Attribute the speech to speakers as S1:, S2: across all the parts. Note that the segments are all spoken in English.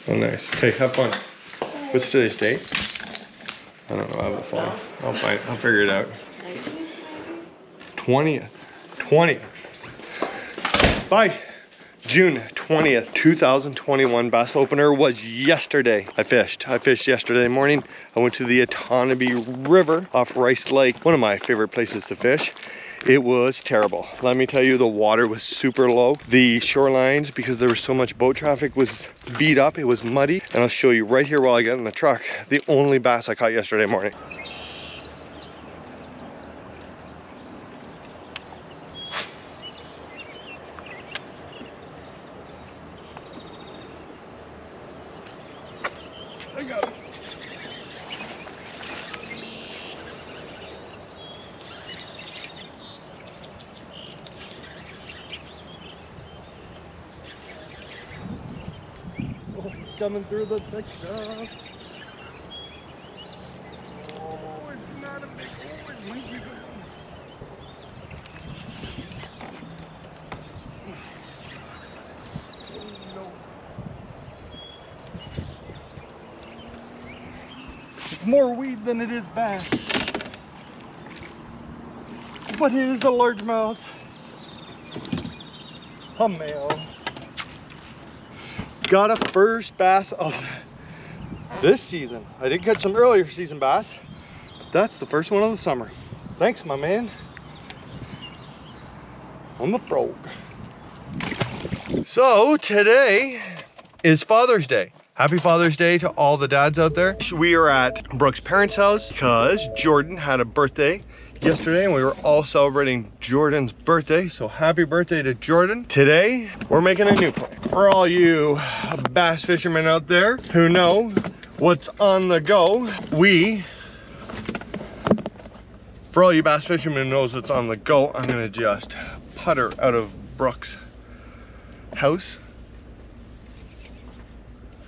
S1: Oh, nice. Okay, have fun. What's today's date? I don't know. I have a phone. I'll figure it out. 20th. 20th. Bye. June 20th, 2021 bass opener was yesterday. I fished yesterday morning. I went to the Otonabee River off Rice Lake, one of my favorite places to fish. It was terrible. Let me tell you, the water was super low. The shorelines, because there was so much boat traffic, was beat up. It was muddy. And I'll show you right here while I get in the truck, the only bass I caught yesterday morning. I got it. Oh, it's coming through the thick stuff. Oh, it's not a big one. It might be good. Oh, no. It's more weed than it is bass. But it is a largemouth. A male. Got a first bass of this season. I did catch some earlier season bass. That's the first one of the summer. Thanks, my man. On the frog. So today is Father's Day. Happy Father's Day to all the dads out there. We are at Brooke's parents' house because Jordan had a birthday yesterday and we were all celebrating Jordan's birthday. So happy birthday to Jordan. Today, we're making a new plan. For all you bass fishermen out there who know what's on the go, for all you bass fishermen who knows what's on the go, I'm gonna just putter out of Brooke's house.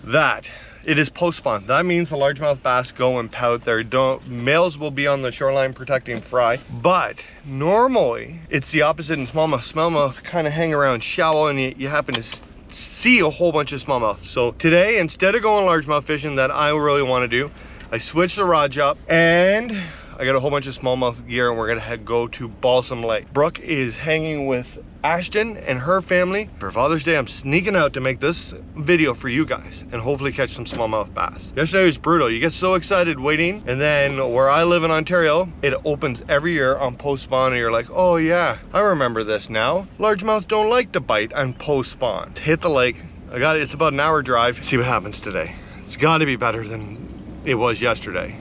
S1: That it is post spawn. That means the largemouth bass go and pout there. Males will be on the shoreline protecting fry, but normally it's the opposite in smallmouth. Smallmouth kind of hang around shallow and you happen to see a whole bunch of smallmouth. So today, instead of going largemouth fishing that I really want to do, I switched the rod up and I got a whole bunch of smallmouth gear and we're gonna go to Balsam Lake. Brooke is hanging with Ashton and her family. For Father's Day, I'm sneaking out to make this video for you guys and hopefully catch some smallmouth bass. Yesterday was brutal. You get so excited waiting, and then where I live in Ontario, it opens every year on post spawn and you're like, oh yeah, I remember this now. Largemouth don't like to bite on post spawn. Hit the lake. I got it. It's about an hour drive. See what happens today. It's got to be better than it was yesterday.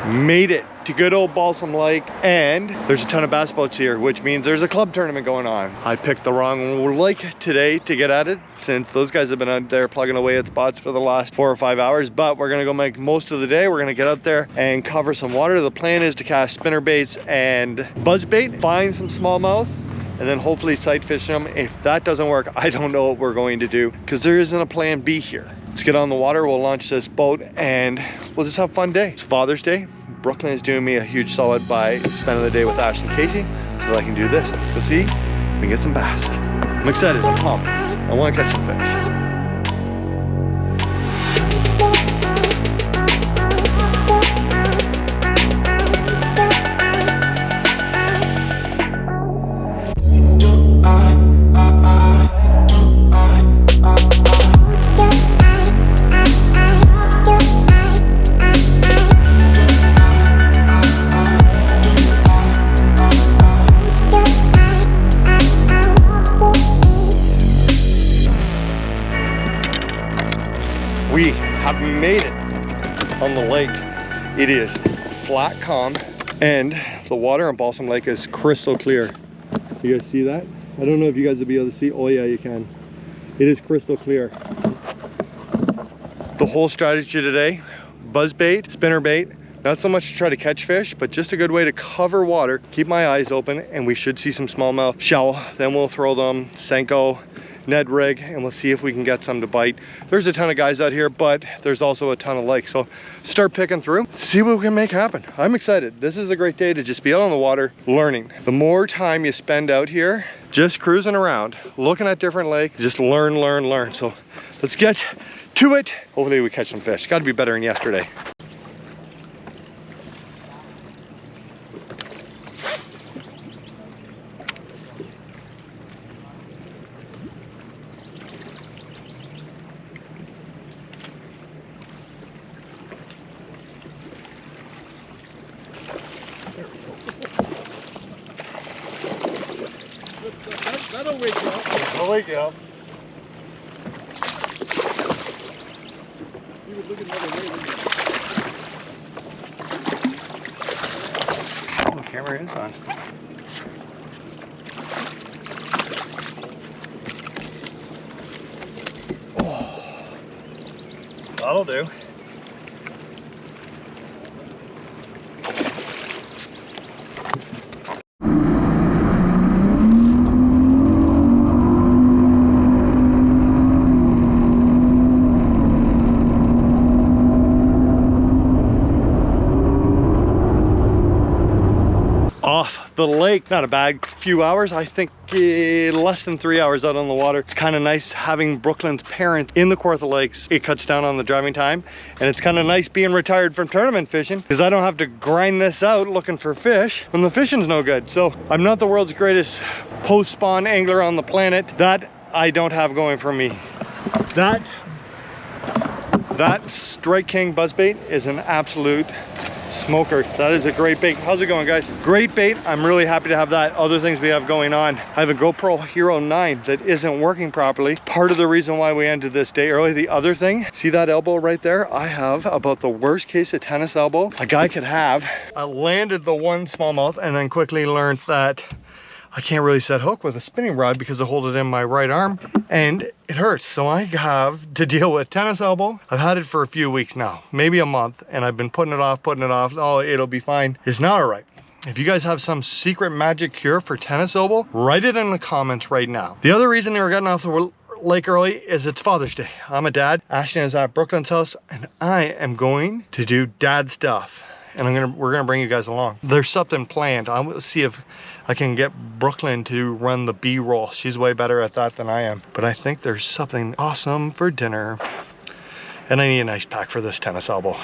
S1: Made it to good old Balsam Lake, and there's a ton of bass boats here, which means there's a club tournament going on. I picked the wrong lake today to get at it, since those guys have been out there plugging away at spots for the last 4 or 5 hours, but we're gonna go make most of the day. We're gonna get out there and cover some water. The plan is to cast spinner baits and buzz bait, find some smallmouth, and then hopefully sight fish them. If that doesn't work, I don't know what we're going to do, because there isn't a plan B here. Let's get on the water, we'll launch this boat, and we'll just have a fun day. It's Father's Day. Brooklyn is doing me a huge solid by spending the day with Ashton and Casey, so I can do this. Let's go see and get some bass. I'm excited, I'm pumped. I want to catch some fish. We have made it on the lake. It is flat, calm, and the water on Balsam Lake is crystal clear. You guys see that? I don't know if you guys will be able to see. Oh yeah, you can. It is crystal clear. The whole strategy today, buzz bait, spinner bait, not so much to try to catch fish, but just a good way to cover water, keep my eyes open, and we should see some smallmouth shallow. Then we'll throw them Senko, Ned rig, and we'll see if we can get some to bite. There's a ton of guys out here, but there's also a ton of lakes. So start picking through, see what we can make happen. I'm excited. This is a great day to just be out on the water learning. The more time you spend out here just cruising around, looking at different lakes, just learn. So let's get to it. Hopefully we catch some fish. Got to be better than yesterday.
S2: That'll wake you up.
S1: I'll wake you up.
S2: You would look another way.
S1: Oh, the camera is on. Oh, that'll do. Off the lake, not a bad few hours. I think less than 3 hours out on the water. It's kind of nice having Brooklyn's parents in the Kawartha Lakes. It cuts down on the driving time, and it's kind of nice being retired from tournament fishing because I don't have to grind this out looking for fish when the fishing's no good. So I'm not the world's greatest post-spawn angler on the planet. That I don't have going for me. That Strike King buzzbait is an absolute smoker. That is a great bait. How's it going, guys? Great bait. I'm really happy to have that. Other things we have going on. I have a GoPro Hero 9 that isn't working properly. Part of the reason why we ended this day early. The other thing, see that elbow right there? I have about the worst case of tennis elbow a guy could have. I landed the one smallmouth and then quickly learned that I can't really set hook with a spinning rod because I hold it in my right arm and it hurts. So I have to deal with tennis elbow. I've had it for a few weeks now, maybe a month, and I've been putting it off. Oh, it'll be fine. It's not all right. If you guys have some secret magic cure for tennis elbow, write it in the comments right now. The other reason we're getting off the lake early is it's Father's Day. I'm a dad. Ashton is at Brooklyn's house and I am going to do dad stuff. And we're gonna bring you guys along. There's something planned. I'm gonna see if I can get Brooklyn to run the B-roll. She's way better at that than I am. But I think there's something awesome for dinner. And I need an ice pack for this tennis elbow.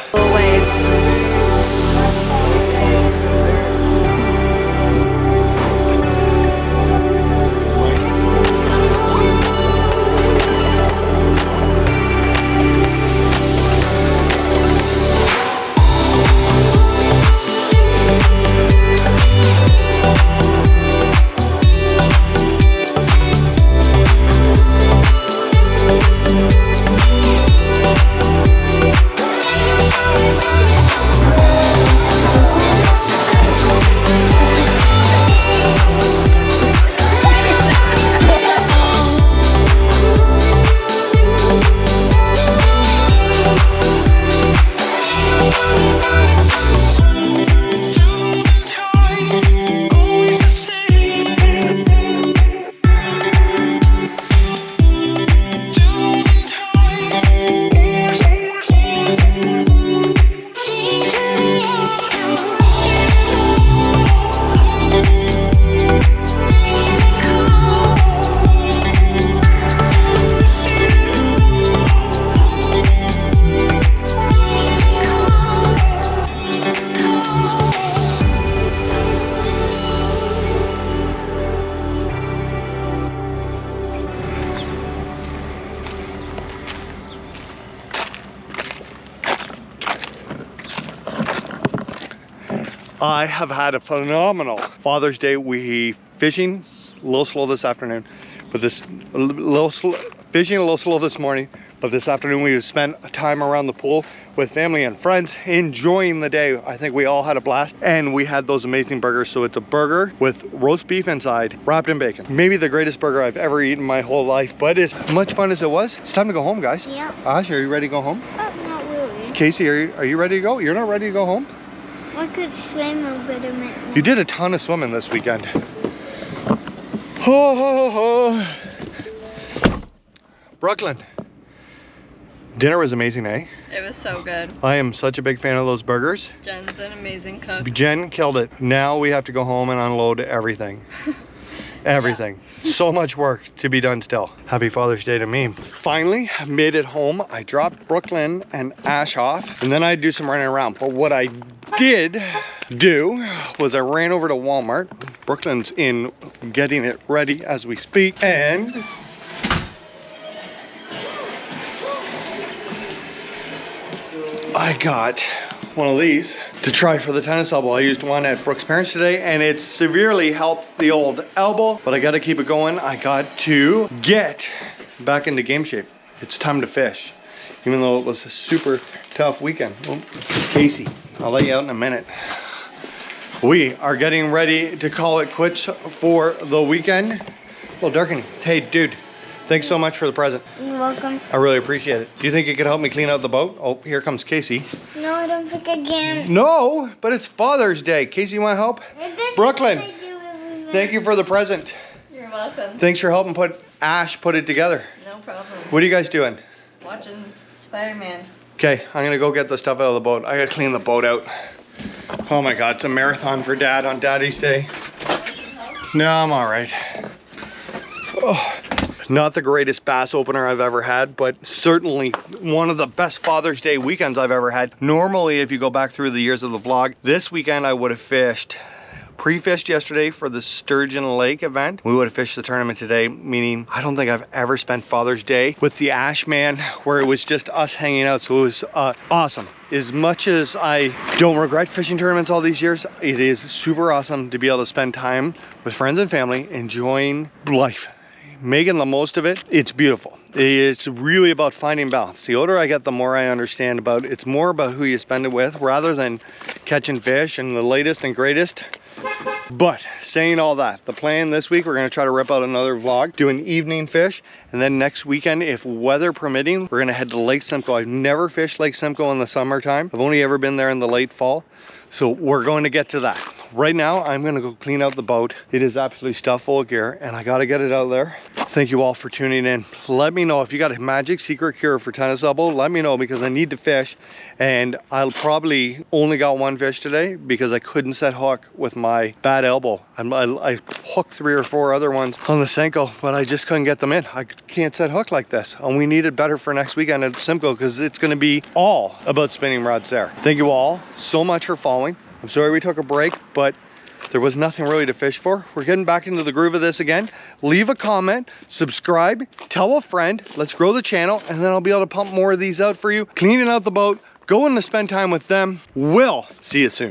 S1: I have had a phenomenal Father's Day. We fishing a little slow this afternoon, but fishing a little slow this morning, but this afternoon we spent time around the pool with family and friends, enjoying the day. I think we all had a blast, and we had those amazing burgers. So it's a burger with roast beef inside, wrapped in bacon. Maybe the greatest burger I've ever eaten my whole life, but as much fun as it was, it's time to go home, guys.
S3: Yeah.
S1: Ash, are you ready to go home?
S3: Not really.
S1: Casey, are you ready to go? You're not ready to go home?
S3: I could swim a little bit.
S1: You did a ton of swimming this weekend. Oh, oh, oh. Brooklyn. Dinner was amazing, eh?
S4: It was so good.
S1: I am such a big fan of those burgers.
S4: Jen's an amazing cook.
S1: Jen killed it. Now we have to go home and unload everything. Everything. So much work to be done still. Happy Father's Day to me. Finally, I made it home. I dropped Brooklyn and Ash off, and then I do some running around. But what I did do was I ran over to Walmart. Brooklyn's in getting it ready as we speak, and I got one of these to try for the tennis elbow. I used one at Brooke's parents today, and it severely helped the old elbow, but I got to keep it going. I got to get back into game shape. It's time to fish, even though it was a super tough weekend. Well, Casey, I'll let you out in a minute. We are getting ready to call it quits for the weekend. Well, Durkin, hey dude, thanks so much for the present.
S3: You're welcome.
S1: I really appreciate it. Do you think you could help me clean out the boat? Oh, here comes Casey.
S3: No, I don't think I can.
S1: No, but it's Father's Day. Casey, you want to help? Brooklyn, thank you for the present.
S4: You're welcome.
S1: Thanks for helping Ash put it together.
S4: No problem.
S1: What are you guys doing?
S4: Watching Spider-Man.
S1: Okay, I'm gonna go get the stuff out of the boat. I gotta clean the boat out. Oh my God, it's a marathon for Dad on Daddy's Day. No, I'm all right. Oh. Not the greatest bass opener I've ever had, but certainly one of the best Father's Day weekends I've ever had. Normally, if you go back through the years of the vlog, this weekend I would have fished, pre-fished yesterday for the Sturgeon Lake event. We would have fished the tournament today, meaning I don't think I've ever spent Father's Day with the Ash Man where it was just us hanging out. So it was awesome. As much as I don't regret fishing tournaments all these years, it is super awesome to be able to spend time with friends and family enjoying life. Making the most of it. It's beautiful. It's really about finding balance. The older I get, the more I understand about it's more about who you spend it with rather than catching fish and the latest and greatest. But saying all that, the plan this week, we're going to try to rip out another vlog, do an evening fish, and then next weekend, if weather permitting, we're going to head to Lake Simcoe. I've never fished Lake Simcoe in the summertime. I've only ever been there in the late fall. So we're going to get to that. Right now, I'm gonna go clean out the boat. It is absolutely stuffed full of gear and I gotta get it out there. Thank you all for tuning in. Let me know if you got a magic secret cure for tennis elbow, let me know because I need to fish. And I'll probably only got one fish today because I couldn't set hook with my bad elbow. I hooked 3 or 4 other ones on the Senko, but I just couldn't get them in. I can't set hook like this. And we need it better for next weekend at Simcoe because it's gonna be all about spinning rods there. Thank you all so much for following. I'm sorry we took a break, but there was nothing really to fish for. We're getting back into the groove of this again. Leave a comment, subscribe, tell a friend. Let's grow the channel, and then I'll be able to pump more of these out for you. Cleaning out the boat, going to spend time with them. We'll see you soon.